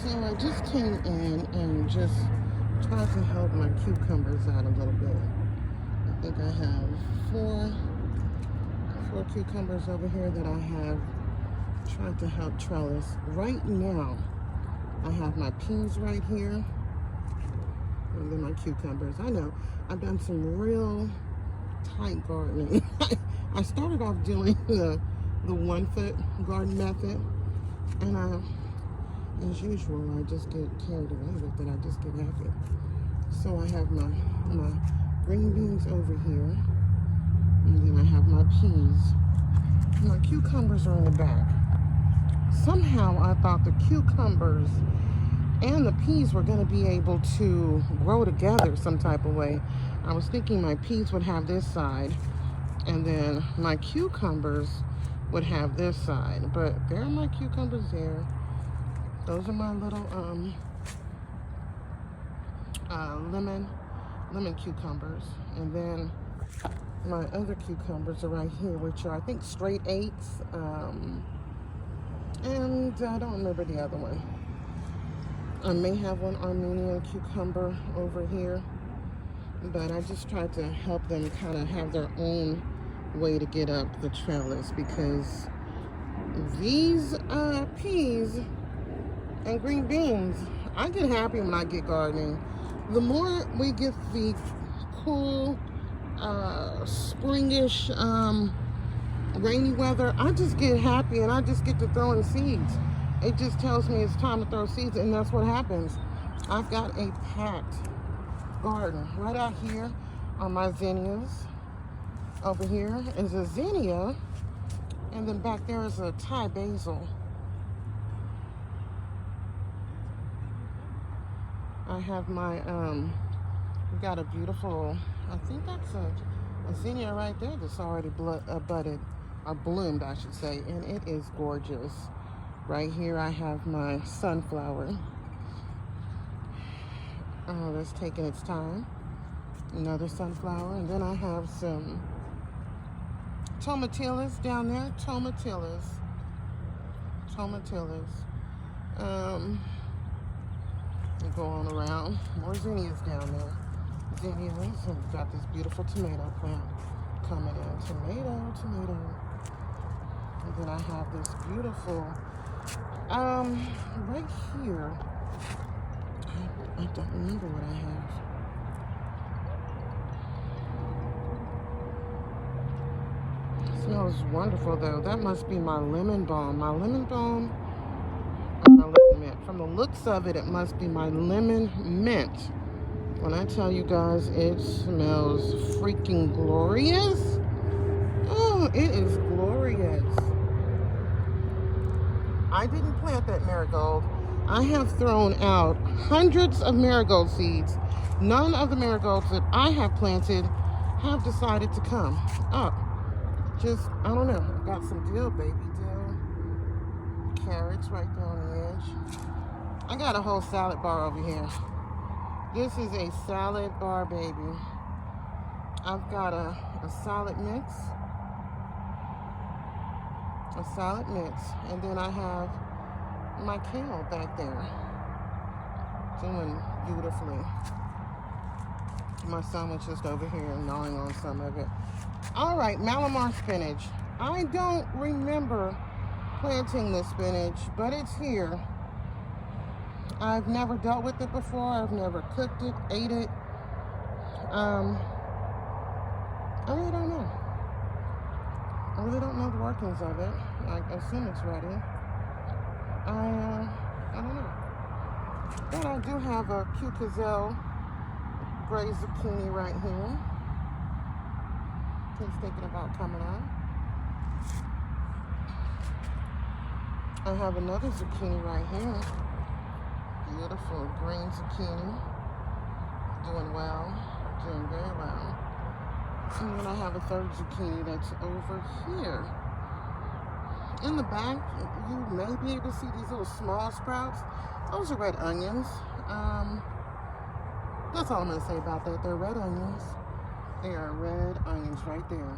So I just came in and just tried to help my cucumbers out a little bit. I think I have four cucumbers over here that I have tried to help trellis. Right now, I have my peas right here, and then my cucumbers. I know I've done some real tight gardening. I started off doing the 1 foot garden method, and as usual, I just get carried away with it. I just get happy. So I have my green beans over here, and then I have my peas. My cucumbers are in the back. Somehow I thought the cucumbers and the peas were going to be able to grow together some type of way. I was thinking my peas would have this side, and then my cucumbers would have this side. But there are my cucumbers there. Those are my little lemon cucumbers, and then my other cucumbers are right here, which are, I think, straight eights, and I don't remember the other one. I may have one Armenian cucumber over here, but I just tried to help them kind of have their own way to get up the trellis, because these peas and green beans, I get happy when I get gardening. The more we get the cool, springish, rainy weather, I just get happy and I just get to throwing seeds. It just tells me it's time to throw seeds, and that's what happens. I've got a packed garden. Right out here are my zinnias. Over here is a zinnia, and then back there is a Thai basil. I have my, we got a beautiful, I think that's a zinnia right there that's already budded, or bloomed, I should say, and it is gorgeous. Right here I have my sunflower. Oh, that's taking its time. Another sunflower, and then I have some tomatillas down there, tomatillas. Go on around. More zinnias down there. Zinnias, and we've got this beautiful tomato plant coming in. Tomato. And then I have this beautiful, right here. I don't remember what I have. It smells wonderful though. That must be my lemon balm. My lemon balm. From the looks of it, it must be my lemon mint. When I tell you guys, it smells freaking glorious. Oh, it is glorious. I didn't plant that marigold. I have thrown out hundreds of marigold seeds. None of the marigolds that I have planted have decided to come up. Just, I don't know. I've got some dill, baby dill. Carrots right there on the edge. I got a whole salad bar over here. This is a salad bar, baby. I've got a salad mix. And then I have my kale back there. Doing beautifully. My son was just over here gnawing on some of it. All right, Malamar spinach. I don't remember planting this spinach, but it's here. I've never dealt with it before. I've never cooked it, ate it. I really don't know. I really don't know the workings of it. I assume it's ready. I don't know. But I do have a Cucuzelle braised zucchini right here. He's thinking about coming out. I have another zucchini right here. Beautiful green zucchini. Doing well. Doing very well. And then I have a third zucchini that's over here. In the back, you may be able to see these little small sprouts. Those are red onions. That's all I'm going to say about that. They're red onions. They are red onions right there.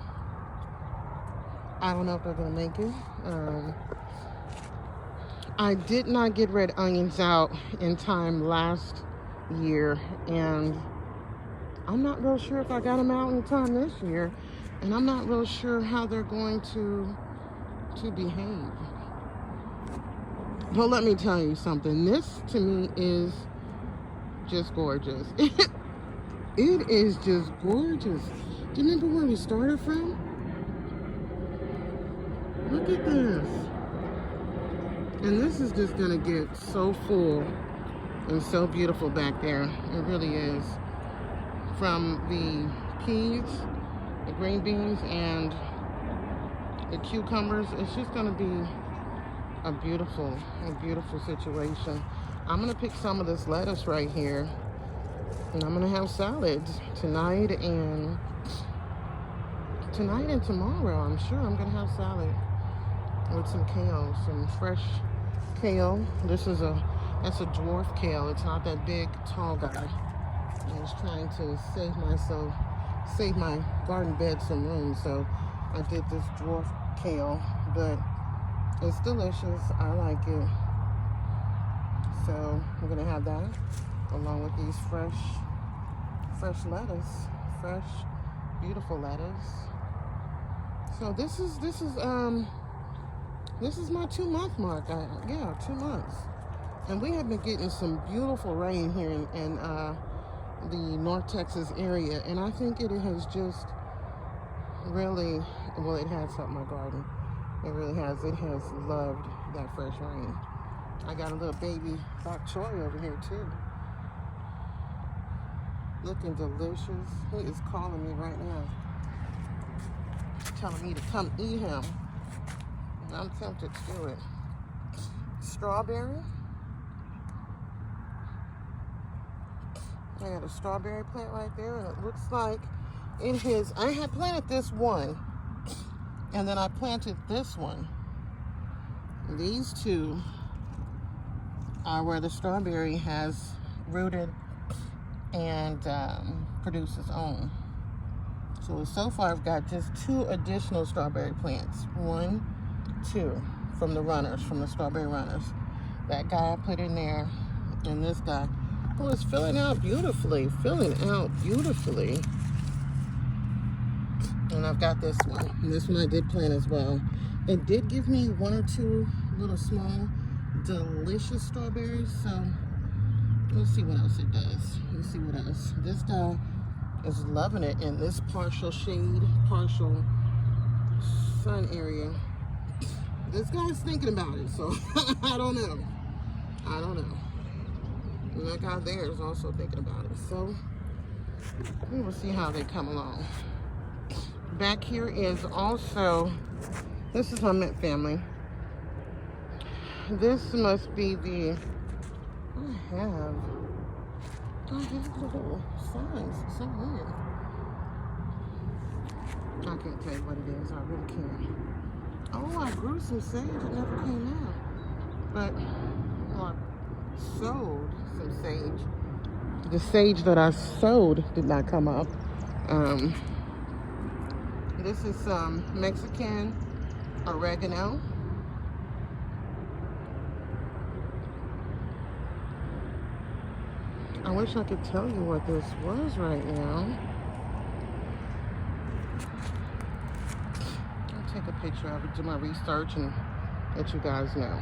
I don't know if they're going to make it. I did not get red onions out in time last year, and I'm not real sure if I got them out in time this year, and I'm not real sure how they're going to behave. But let me tell you something. This to me is just gorgeous. It is just gorgeous. Do you remember where we started from? Look at this. And this is just gonna get so full and so beautiful back there. It really is. From the peas, the green beans, and the cucumbers, it's just gonna be a beautiful situation. I'm gonna pick some of this lettuce right here, and I'm gonna have salads tonight and tomorrow. I'm sure I'm gonna have salad with some kale, some fresh kale. That's a dwarf kale. It's not that big, tall guy. I was trying to save my garden bed some room, so I did this dwarf kale, but it's delicious. I like it. So we're gonna have that along with these fresh lettuce, fresh, beautiful lettuce. So this is my 2-month mark. Yeah, 2 months. And we have been getting some beautiful rain here in the North Texas area, and I think it has just really, well, it has helped my garden. It really has. It has loved that fresh rain. I got a little baby bok choy over here too. Looking delicious. He is calling me right now. Telling me to come eat him. And I'm tempted to do it. Strawberry. I got a strawberry plant right there, and it looks like it has, I had planted this one, and then I planted this one. These two are where the strawberry has rooted and produced its own. So far I've got just 2 additional strawberry plants. 1, 2 from the strawberry runners. That guy I put in there, and this guy. Oh, it's filling out beautifully. And I've got this one. And this one I did plant as well. It did give me 1 or 2 little small, delicious strawberries. So we'll see what else it does. Let's see what else. This guy is loving it in this partial shade, partial sun area. This guy's thinking about it, so I don't know. And that guy there is also thinking about it. So we will see how they come along. Back here is also, this is my mint family. This must be the, I have little signs somewhere. I can't tell you what it is. I really can't. Oh, I grew some sage. It never came out. But, well, I sowed some sage. The sage that I sowed did not come up. This is some Mexican oregano. I wish I could tell you what this was right now. I'll take a picture of it, do my research, and let you guys know.